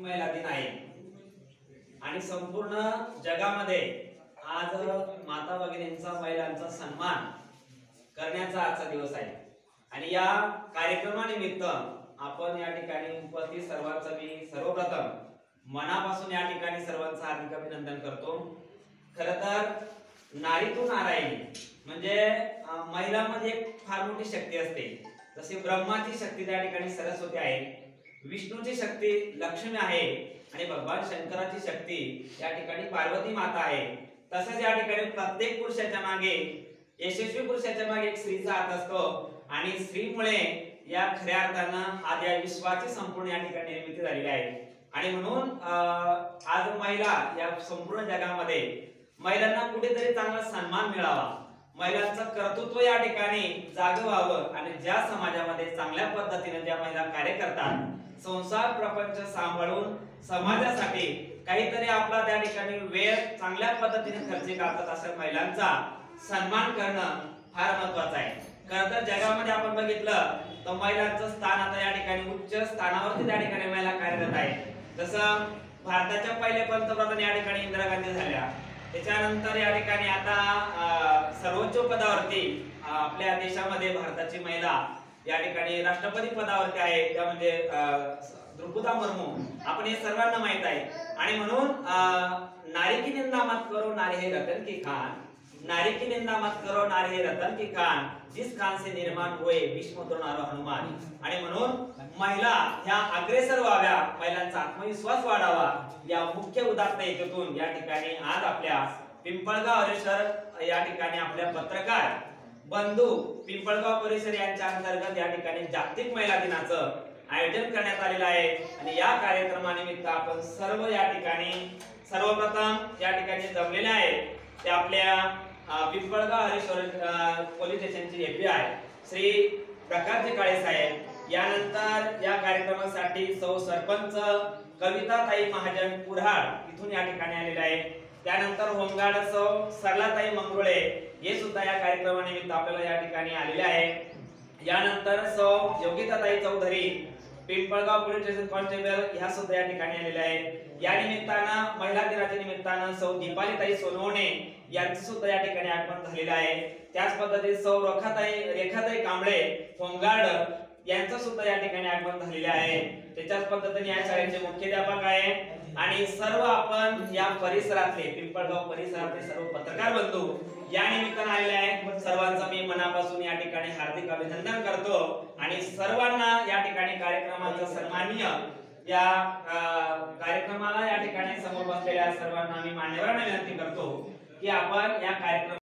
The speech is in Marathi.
महिला दिन आहे आणि संपूर्ण जगामध्ये आज माता भगिनींचा महिलांचा सन्मान करण्याचा आजचा दिवस आहे। आणि या कार्यक्रमानिमित्त आपण या ठिकाणी उपस्थित सर्वांचं मी सर्वप्रथम मनापासून या ठिकाणी सर्वांचं हार्दिक अभिनंदन करतो। खरं तर नारीतून नारायणी म्हणजे महिलांमध्ये एक फार मोठी शक्ती असते। जसे ब्रह्माची शक्ती त्या ठिकाणी सरस्वती आहे, विष्णूची शक्ती लक्ष्मी आहे आणि भगवान शंकराची शक्ती या ठिकाणी पार्वती माता आहे। तसंच या ठिकाणी प्रत्येक पुरुषाच्या मागे, यशस्वी पुरुषाच्या मागे एक स्त्रीचा हात असतो आणि स्त्रीमुळे या खऱ्या अर्थानं आज या विश्वाची संपूर्ण या ठिकाणी निर्मिती झालेली आहे। आणि म्हणून आज महिला या संपूर्ण जगामध्ये महिलांना कुठेतरी चांगला सन्मान मिळावा, महिलांचं कर्तृत्व या ठिकाणी जागं व्हावं आणि ज्या समाजामध्ये चांगल्या पद्धतीने ज्या महिला कार्य करतात, संसार प्रपंच सांभाळून समाजासाठी काहीतरी आपला त्या ठिकाणी वेळ चांगल्या पद्धतीने खर्च करतात, अशा महिलांचा सन्मान करणं फार महत्त्वाचं आहे। खरं तर जगामध्ये आपण बघितलं तर महिलांचं स्थान आता या ठिकाणी उच्च स्थानावरती त्या ठिकाणी महिला कार्यरत आहे। जसं भारताच्या पहिले पंतप्रधान या ठिकाणी इंदिरा गांधी झाल्या, त्याच्यानंतर या ठिकाणी आता सर्वोच्च पदावरती आपल्या देशामध्ये भारताची महिला या ठिकाणी राष्ट्रपती पदावरती आहे, त्या म्हणजे द्रौपदी मुर्मू, आपण हे सर्वांना माहित आहे। आणि म्हणून नारी की निंदा मत करो नारी है रतन की खान, नारी की निंदा मत करो नारी है रतन की खान, जिस खान से निर्माण हुए भीष्म द्रोण हनुमान। आणि म्हणून महिला ह्या अग्रेसर व्हाव्या, महिलांचा आत्मविश्वास वाढावा, या मुख्य उदात्त हेतूतून या ठिकाणी आज आपल्या पिंपळगाव परिसर या ठिकाणी आपल्या पत्रकार बंधू पिंपळगाव परिसर यांच्या अंतर्गत या ठिकाणी जागतिक महिला दिनाचं आयोजन करण्यात आलेलं आहे। आणि या कार्यक्रमानिमित्त आपण सर्व या ठिकाणी सर्वप्रथम या ठिकाणी जमलेले आहे ते आपल्या पिंपळगाव हरीश्वर पोलीस स्टेशनचे एपीआय श्री प्रकाशजी काळे साहेब, यानंतर या कार्यक्रमासाठी सौ सरपंच कविताताई महाजन कुऱ्हाड इथून या ठिकाणी आलेले आहे, त्यानंतर होमगार्ड सौ सरलाताई मंगरुळे हे सुद्धा या कार्यक्रमानिमित्त आपल्याला या ठिकाणी आलेले आहे। यानंतर सौ योगिताताई Chaudhari Pimpalgaon police station constable ह्या सुद्धा या ठिकाणी आलेल्या आहेत। या निमित्तानं महिला दिनाच्या निमित्तानं सौ दीपालीताई सोनवणे यांचं सुद्धा या ठिकाणी आगमन झालेलं आहे। त्याच पद्धतीने सौ रेखाताई कांबळे होमगार्ड यांचं सुद्धा या ठिकाणी आगमन झालेले आहे। त्याच्याच पद्धतीने या शाळेचे मुख्याध्यापक आहे आणि सर्व आपण या परिसरातले पिंपळगाव परिसरातले सर्व पत्रकार बंधू या निमित्ताने आलेले आहेत। सर्वांचं मी मनापासून या ठिकाणी हार्दिक अभिनंदन करतो आणि सर्वांना या ठिकाणी कार्यक्रमाचा सन्माननीय या कार्यक्रमाला या ठिकाणी समोर बसलेल्या सर्वांना मी मान्यवरांना विनंती करतो की आपण या कार्यक्रम